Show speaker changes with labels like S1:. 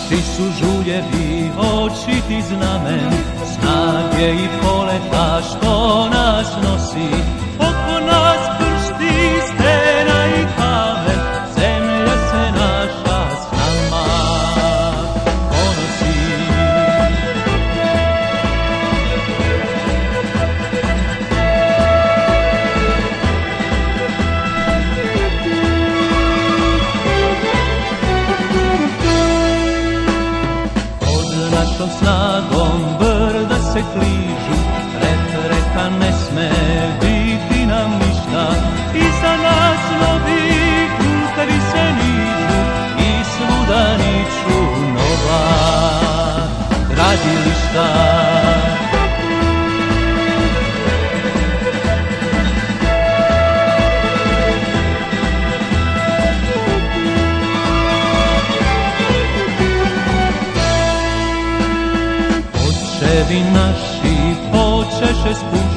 S1: Naši su žuljevi očiti znamen snage i poleta što nas nosi. Oko nas pršti stena i kamen, zemlja se naša s nama ponosi. Našom snagom brda se kližu, prepreka ne sme biti nam ništa. Iza nas novi putevi se nižu i svuda niču nova gradilišta. Očevi naši počeše spuštati